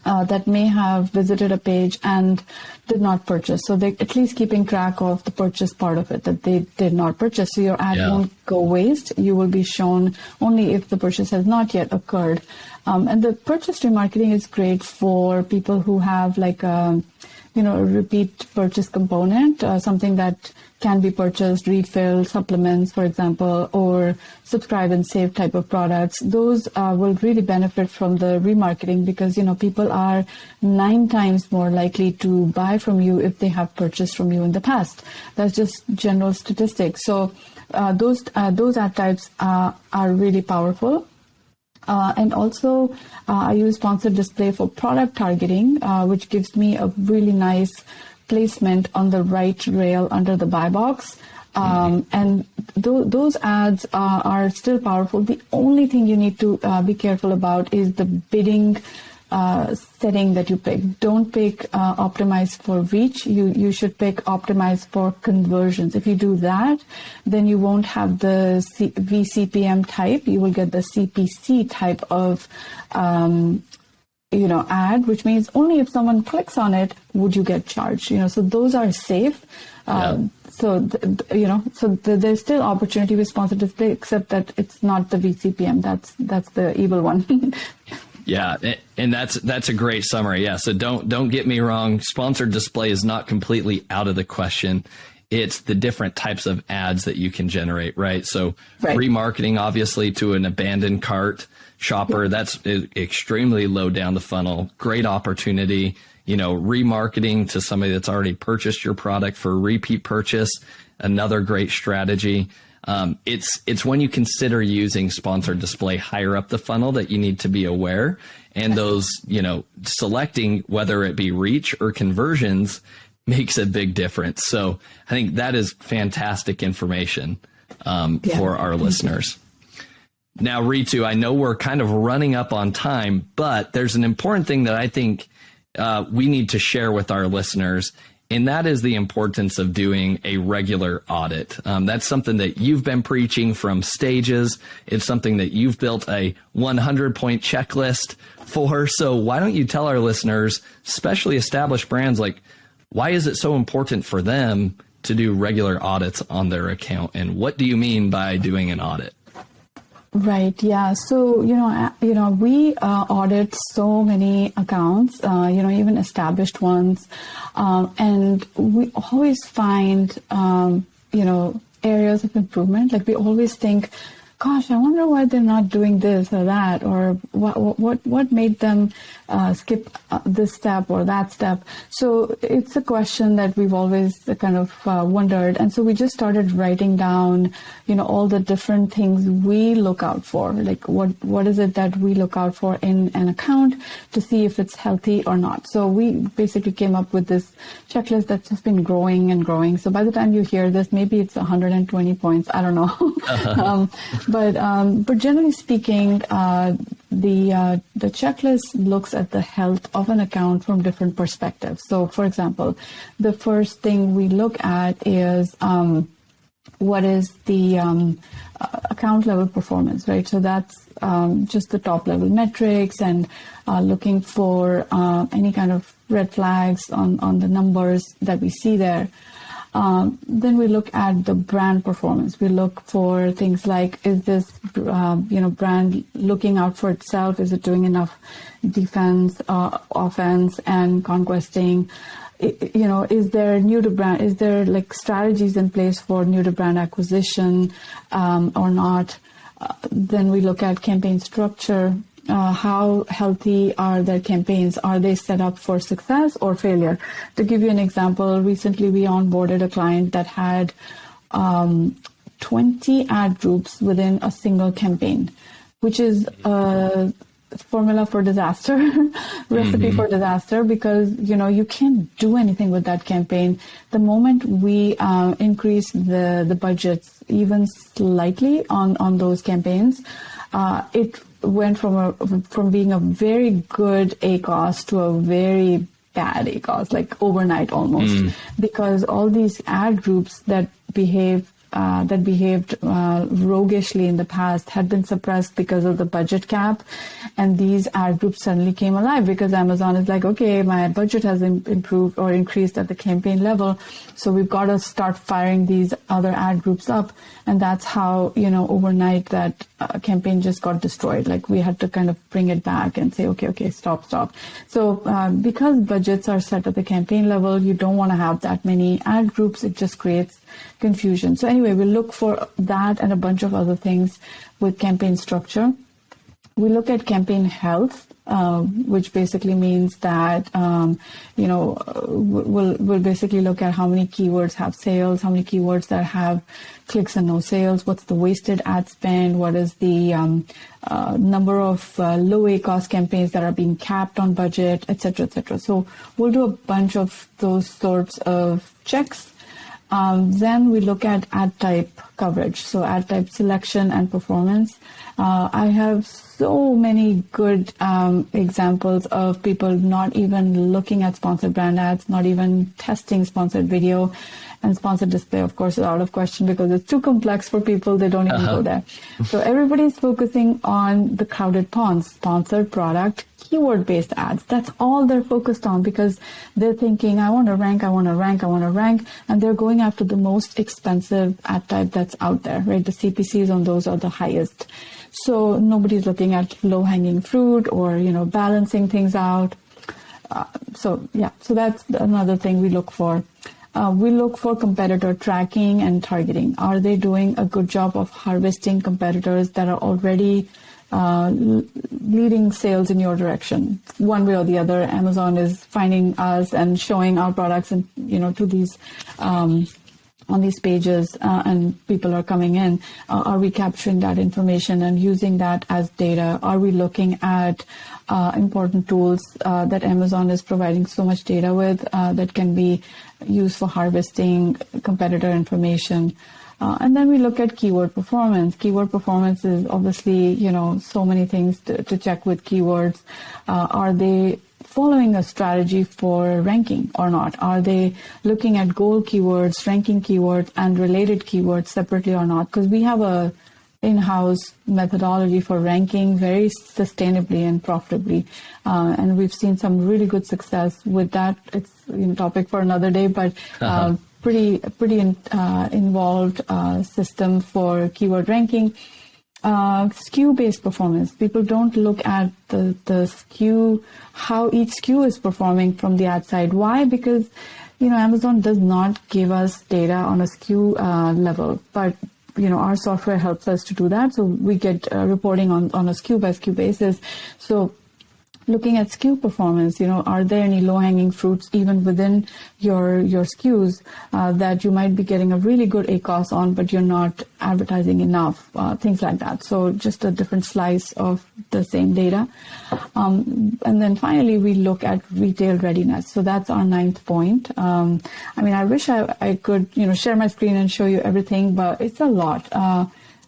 that may have visited a page and did not purchase. So they're at least keeping track of the purchase part of it, that they did not purchase. So your ad won't go waste. You will be shown only if the purchase has not yet occurred. And the purchase remarketing is great for people who have like a repeat purchase component, something that can be purchased, refill, supplements, for example, or subscribe and save type of products. Those will really benefit from the remarketing because, people are 9 times more likely to buy from you if they have purchased from you in the past. That's just general statistics. So those ad types are really powerful. And also, I use sponsored display for product targeting, which gives me a really nice placement on the right rail under the buy box. And those ads are still powerful. The only thing you need to be careful about is the bidding setting that you pick. Don't pick optimize for reach. You should pick optimize for conversions. If you do that, then you won't have the VCPM type. You will get the CPC type of ad, which means only if someone clicks on it would you get charged. So those are safe. So there's still opportunity with sponsored display, except that it's not the VCPM. That's the evil one. Yeah, and that's a great summary. Yeah, so don't get me wrong. Sponsored display is not completely out of the question. It's the different types of ads that you can generate, right? So remarketing, obviously, to an abandoned cart shopper, that's extremely low down the funnel. Great opportunity. Remarketing to somebody that's already purchased your product for repeat purchase, another great strategy. It's when you consider using sponsored display higher up the funnel that you need to be aware, and those, selecting whether it be reach or conversions makes a big difference. So I think that is fantastic information for our listeners. Now, Ritu, I know we're kind of running up on time, but there's an important thing that I think we need to share with our listeners. And that is the importance of doing a regular audit. That's something that you've been preaching from stages. It's something that you've built a 100-point checklist for. So why don't you tell our listeners, especially established brands, like, why is it so important for them to do regular audits on their account? And what do you mean by doing an audit? Right. Yeah. So, we audit so many accounts, even established ones. And we always find, areas of improvement. Like, we always think gosh, I wonder why they're not doing this or that, or what made them skip this step or that step. So it's a question that we've always kind of wondered. And so we just started writing down, all the different things we look out for, like what is it that we look out for in an account to see if it's healthy or not. So we basically came up with this checklist that's just been growing and growing. So by the time you hear this, maybe it's 120 points. I don't know. But generally speaking, the checklist looks at the health of an account from different perspectives. So, for example, the first thing we look at is what is the account level performance, right? So that's just the top level metrics and looking for any kind of red flags on the numbers that we see there. Then we look at the brand performance. We look for things like, is this, brand looking out for itself? Is it doing enough defense, offense, and conquesting? Is there new to brand? Is there like strategies in place for new to brand acquisition or not? Then we look at campaign structure. How healthy are their campaigns? Are they set up for success or failure? To give you an example, recently we onboarded a client that had 20 ad groups within a single campaign, which is a formula for disaster, recipe for disaster, because, you can't do anything with that campaign. The moment we increase the budgets even slightly on those campaigns, it went from being a very good ACOS to a very bad ACOS, like overnight almost, because all these ad groups that behaved roguishly in the past had been suppressed because of the budget cap, and these ad groups suddenly came alive because Amazon is like, okay, my budget has improved or increased at the campaign level, so we've got to start firing these other ad groups up. And that's how, overnight that campaign just got destroyed. Like we had to kind of bring it back and say, okay, stop. So because budgets are set at the campaign level, you don't want to have that many ad groups. It just creates confusion. So anyway, we look for that and a bunch of other things with campaign structure. We look at campaign health, which basically means that, we'll basically look at how many keywords have sales, how many keywords that have clicks and no sales, what's the wasted ad spend, what is the number of low ACOS campaigns that are being capped on budget, et cetera, et cetera. So we'll do a bunch of those sorts of checks. Then we look at ad type coverage, so ad type selection and performance. I have so many good examples of people not even looking at sponsored brand ads, not even testing sponsored video, and sponsored display, of course, is out of question because it's too complex for people. They don't even go there. So everybody's focusing on the crowded ponds, sponsored product, keyword-based ads. That's all they're focused on because they're thinking, I want to rank, and they're going after the most expensive ad type that's out there, right? The CPCs on those are the highest. So nobody's looking at low-hanging fruit or, balancing things out. So that's another thing we look for. We look for competitor tracking and targeting. Are they doing a good job of harvesting competitors that are already leading sales in your direction? One way or the other, Amazon is finding us and showing our products and, to these on these pages and people are coming in. Are we capturing that information and using that as data? Are we looking at important tools that Amazon is providing so much data with that can be used for harvesting competitor information? And then we look at keyword performance. Keyword performance is obviously, so many things to check with keywords. Are they following a strategy for ranking or not? Are they looking at goal keywords, ranking keywords, and related keywords separately or not? Because we have a in-house methodology for ranking very sustainably and profitably. And we've seen some really good success with that. It's a topic for another day, but pretty involved system for keyword ranking. SKU-based performance. People don't look at the SKU, how each SKU is performing from the ad side. Why? Because, Amazon does not give us data on a SKU level, but our software helps us to do that. So we get reporting on a SKU by SKU basis. So looking at SKU performance, are there any low-hanging fruits even within your SKUs that you might be getting a really good ACOS on, but you're not advertising enough, things like that. So just a different slice of the same data. And then finally, we look at retail readiness. So that's our 9th point. I wish I could, share my screen and show you everything, but it's a lot.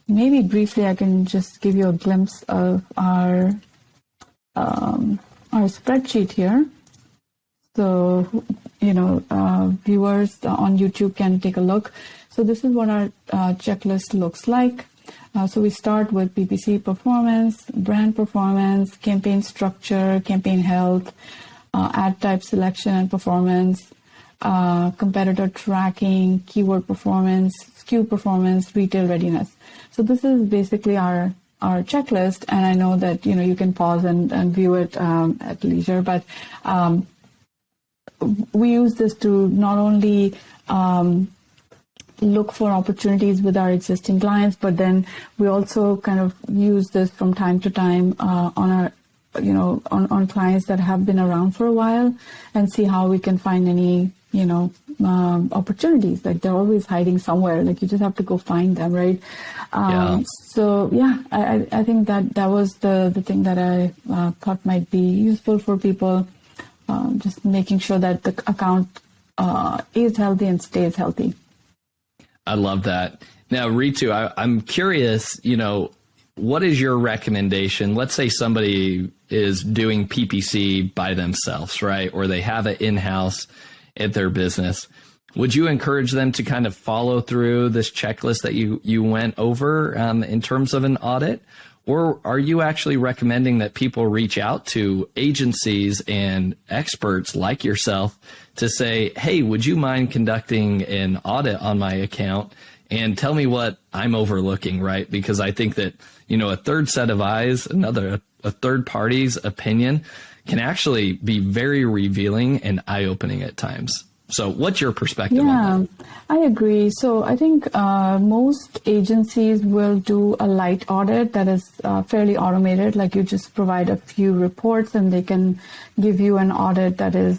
Maybe briefly, I can just give you a glimpse of our spreadsheet here. So, viewers on YouTube can take a look. So this is what our checklist looks like. So we start with PPC performance, brand performance, campaign structure, campaign health, ad type selection and performance, competitor tracking, keyword performance, SKU performance, retail readiness. So this is basically our checklist, and I know that you can pause and view it at leisure, but we use this to not only look for opportunities with our existing clients, but then we also kind of use this from time to time on our on clients that have been around for a while, and see how we can find any opportunities. Like, they're always hiding somewhere. Like, you just have to go find them, right? So yeah, I think that was the thing that I thought might be useful for people. Just making sure that the account is healthy and stays healthy. I love that. Now, Ritu, I'm curious, what is your recommendation? Let's say somebody is doing PPC by themselves, right? Or they have it in-house at their business. Would you encourage them to kind of follow through this checklist that you went over in terms of an audit? Or are you actually recommending that people reach out to agencies and experts like yourself to say, hey, would you mind conducting an audit on my account and tell me what I'm overlooking, right? Because I think that, a third set of eyes, a third party's opinion can actually be very revealing and eye-opening at times. So what's your perspective on that? I agree. So I think most agencies will do a light audit that is fairly automated. Like, you just provide a few reports and they can give you an audit that is,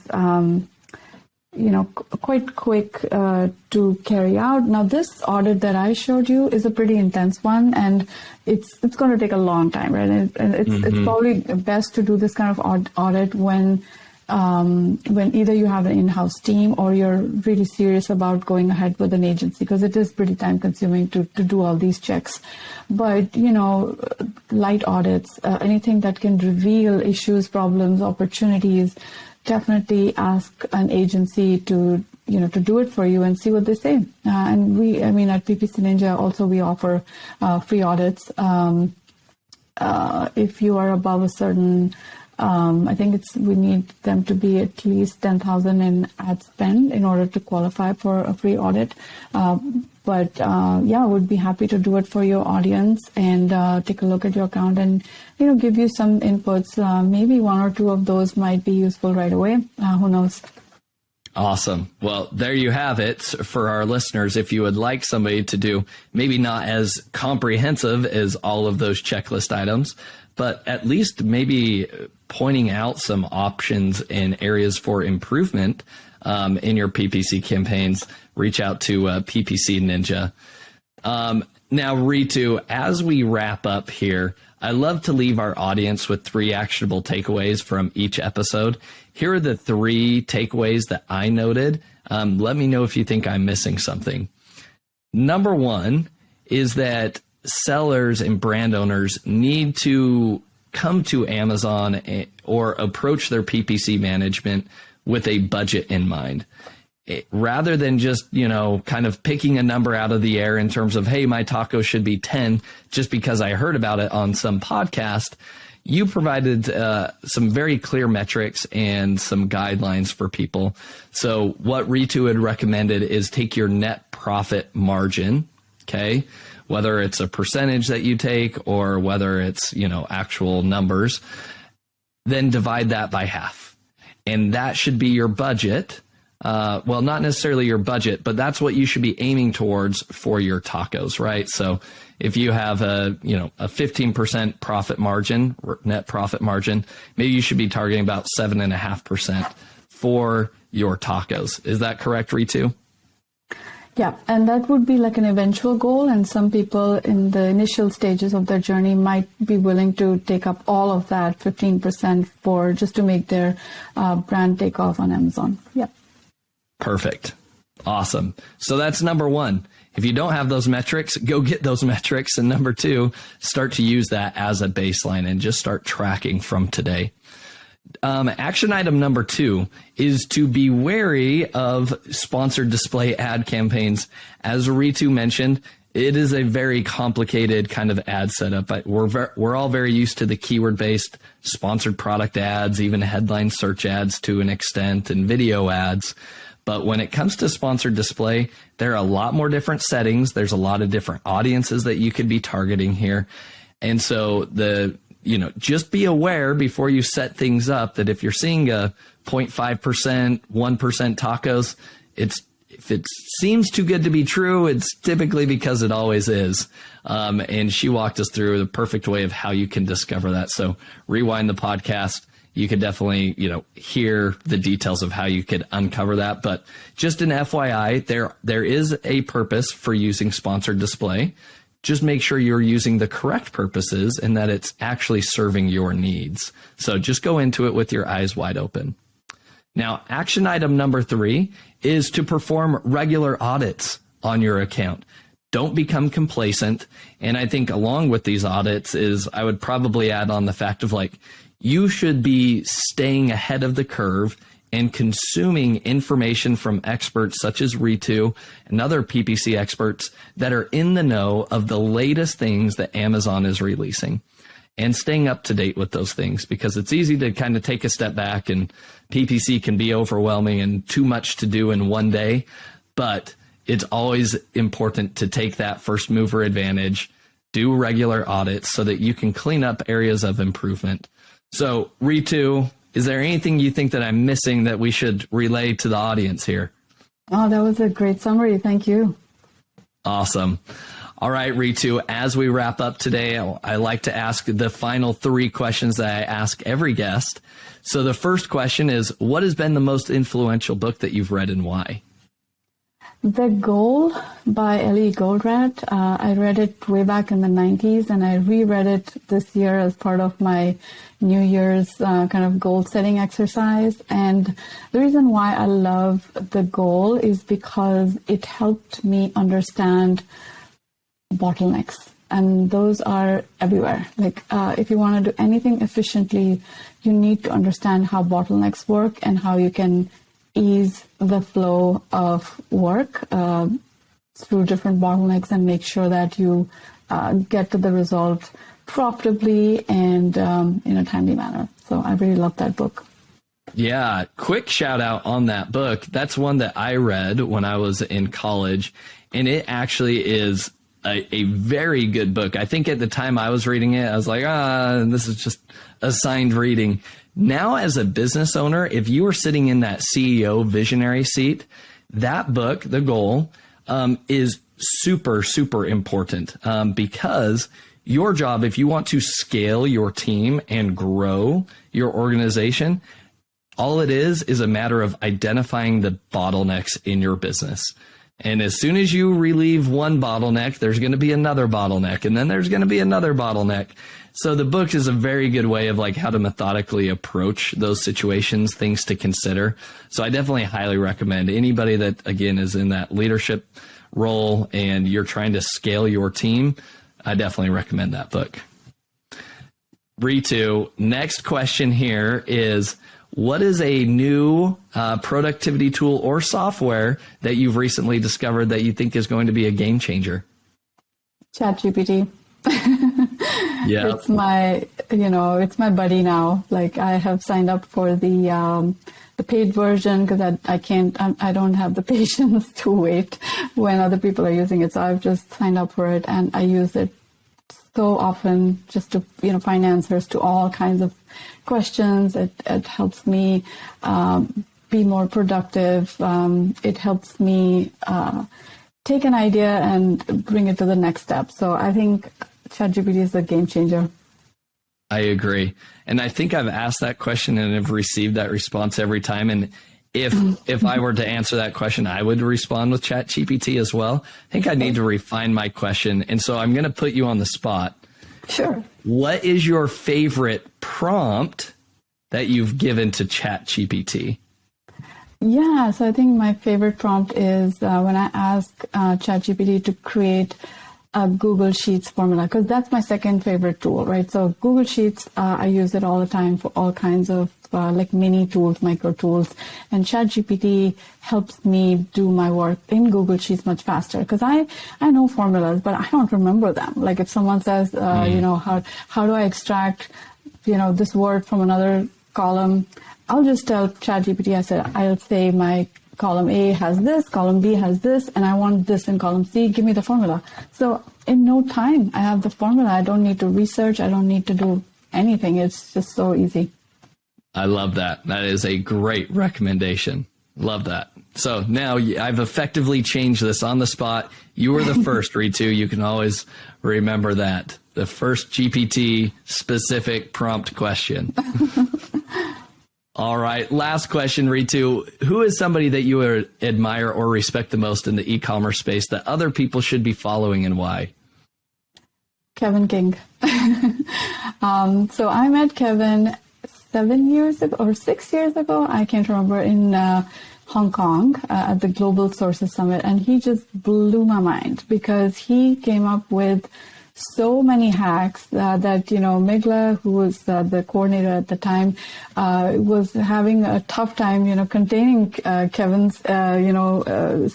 quite quick to carry out. Now, this audit that I showed you is a pretty intense one, and it's going to take a long time, right? And it's probably best to do this kind of audit when either you have an in-house team or you're really serious about going ahead with an agency, because it is pretty time consuming to do all these checks. But, light audits, anything that can reveal issues, problems, opportunities, definitely ask an agency to do it for you and see what they say. And at PPC Ninja also, we offer free audits. If you are above a certain I think we need them to be at least 10,000 in ad spend in order to qualify for a free audit. But would be happy to do it for your audience and take a look at your account and, give you some inputs. Maybe one or two of those might be useful right away. Who knows? Awesome. Well, there you have it for our listeners. If you would like somebody to do maybe not as comprehensive as all of those checklist items, but at least maybe pointing out some options and areas for improvement in your PPC campaigns, reach out to PPC Ninja. Now, Ritu, as we wrap up here, I love to leave our audience with 3 actionable takeaways from each episode. Here are the 3 takeaways that I noted. Let me know if you think I'm missing something. Number 1 is that sellers and brand owners need to come to Amazon or approach their PPC management with a budget in mind. Rather than just, kind of picking a number out of the air in terms of, hey, my taco should be 10 just because I heard about it on some podcast, you provided some very clear metrics and some guidelines for people. So what Ritu had recommended is take your net profit margin, okay? Whether it's a percentage that you take or whether it's, actual numbers, then divide that by half. And that should be your budget well, not necessarily your budget, but that's what you should be aiming towards for your tacos, right? So if you have a 15% profit margin, net profit margin, maybe you should be targeting about 7.5% for your tacos. Is that correct, Ritu? Yeah, and that would be like an eventual goal. And some people in the initial stages of their journey might be willing to take up all of that 15% for just to make their brand take off on Amazon. Yeah. Perfect. Awesome. So that's number one. If you don't have those metrics, go get those metrics. And number two, start to use that as a baseline and just start tracking from today. Action item number two is to be wary of sponsored display ad campaigns. As Ritu mentioned, it is a very complicated kind of ad setup. We're all very used to the keyword-based sponsored product ads, even headline search ads to an extent, and video ads. But when it comes to sponsored display, there are a lot more different settings. There's a lot of different audiences that you could be targeting here. And so just be aware before you set things up that if you're seeing a 0.5%, 1% tacos, if it seems too good to be true, it's typically because it always is. And she walked us through the perfect way of how you can discover that. So rewind the podcast. You could definitely, hear the details of how you could uncover that. But just an FYI, there is a purpose for using sponsored display. Just make sure you're using the correct purposes and that it's actually serving your needs. So just go into it with your eyes wide open. Now, action item number 3 is to perform regular audits on your account. Don't become complacent. And I think along with these audits is I would probably add on the fact of you should be staying ahead of the curve and consuming information from experts such as Ritu and other PPC experts that are in the know of the latest things that Amazon is releasing, and staying up to date with those things, because it's easy to kind of take a step back and PPC can be overwhelming and too much to do in one day. But it's always important to take that first mover advantage, do regular audits so that you can clean up areas of improvement. So Ritu, is there anything you think that I'm missing that we should relay to the audience here? Oh, that was a great summary. Thank you. Awesome. All right, Ritu, as we wrap up today, I like to ask the final 3 questions that I ask every guest. So the first question is, what has been the most influential book that you've read and why? The Goal by Ellie Goldratt. I read it way back in the 90s, and I reread it this year as part of my New Year's kind of goal setting exercise. And the reason why I love The Goal is because it helped me understand bottlenecks. And those are everywhere. If you want to do anything efficiently, you need to understand how bottlenecks work and how you can ease the flow of work through different bottlenecks and make sure that you get to the result profitably and in a timely manner. So I really love that book. Yeah, quick shout out on that book. That's one that I read when I was in college, and it actually is a very good book. I think at the time I was reading it, I was like, this is just assigned reading. Now, as a business owner, if you are sitting in that CEO visionary seat, that book, The Goal, is super, super important because your job, if you want to scale your team and grow your organization, all it is a matter of identifying the bottlenecks in your business. And as soon as you relieve one bottleneck, there's going to be another bottleneck, and then there's going to be another bottleneck. So the book is a very good way of how to methodically approach those situations, things to consider. So I definitely highly recommend anybody that, again, is in that leadership role and you're trying to scale your team, I definitely recommend that book. Ritu, next question here is, what is a new productivity tool or software that you've recently discovered that you think is going to be a game changer? ChatGPT. Yeah, it's my buddy now. I have signed up for the paid version because I don't have the patience to wait when other people are using it. So I've just signed up for it, and I use it so often just to find answers to all kinds of questions. It helps me be more productive. It helps me take an idea and bring it to the next step. So I think ChatGPT is a game changer. I agree. And I think I've asked that question and have received that response every time. And if I were to answer that question, I would respond with ChatGPT as well. I think I need to refine my question. And so I'm going to put you on the spot. Sure. What is your favorite prompt that you've given to ChatGPT? Yeah, so I think my favorite prompt is when I ask ChatGPT to create a Google Sheets formula, because that's my second favorite tool, right? So Google Sheets, I use it all the time for all kinds of like mini tools, micro tools, and ChatGPT helps me do my work in Google Sheets much faster, because I know formulas, but I don't remember them. Like if someone says, you know, how do I extract, you know, this word from another column, I'll just tell ChatGPT, I'll say my column A has this, column B has this, and I want this in column C, give me the formula. So in no time, I have the formula. I don't need to research. I don't need to do anything. It's just so easy. I love that. That is a great recommendation. Love that. So now I've effectively changed this on the spot. You were the first, Ritu. You can always remember that. The first GPT specific prompt question. All right. Last question, Ritu. Who is somebody that you admire or respect the most in the e-commerce space that other people should be following, and why? Kevin King. So I met Kevin 7 years ago or 6 years ago. I can't remember, in Hong Kong at the Global Sources Summit. And he just blew my mind because he came up with so many hacks that, you know, Migla, who was the coordinator at the time, was having a tough time, you know, containing Kevin's,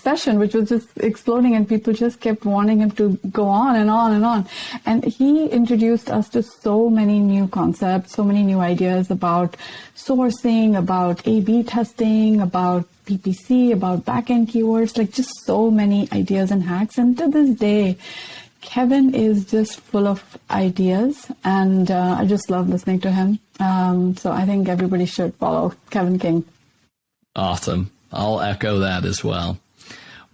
session, which was just exploding, and people just kept wanting him to go on and on and on. And he introduced us to so many new concepts, so many new ideas about sourcing, about A/B testing, about PPC, about back-end keywords, like just so many ideas and hacks. And to this day, Kevin is just full of ideas, and I just love listening to him. So I think everybody should follow Kevin King. Awesome. I'll echo that as well.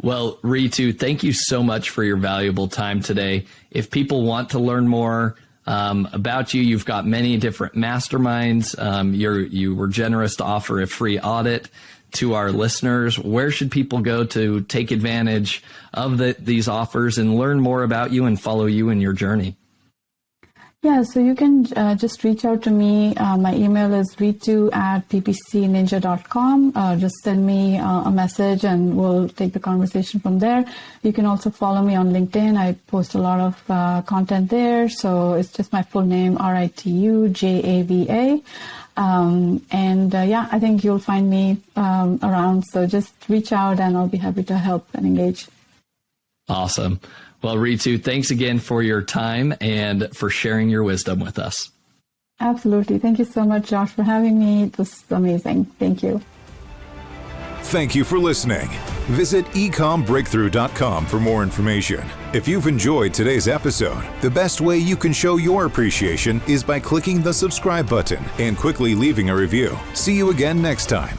Well, Ritu, thank you so much for your valuable time today. If people want to learn more about you, you've got many different masterminds. You were generous to offer a free audit to our listeners. Where should people go to take advantage of these offers and learn more about you and follow you in your journey? Yeah, so you can just reach out to me. My email is ritu@ppcninja.com. Just send me a message and we'll take the conversation from there. You can also follow me on LinkedIn. I post a lot of content there. So it's just my full name, RITUJAVA. I think you'll find me around. So just reach out and I'll be happy to help and engage. Awesome. Well, Ritu, thanks again for your time and for sharing your wisdom with us. Absolutely. Thank you so much, Josh, for having me. It was amazing. Thank you. Thank you for listening. Visit ecommbreakthrough.com for more information. If you've enjoyed today's episode, the best way you can show your appreciation is by clicking the subscribe button and quickly leaving a review. See you again next time.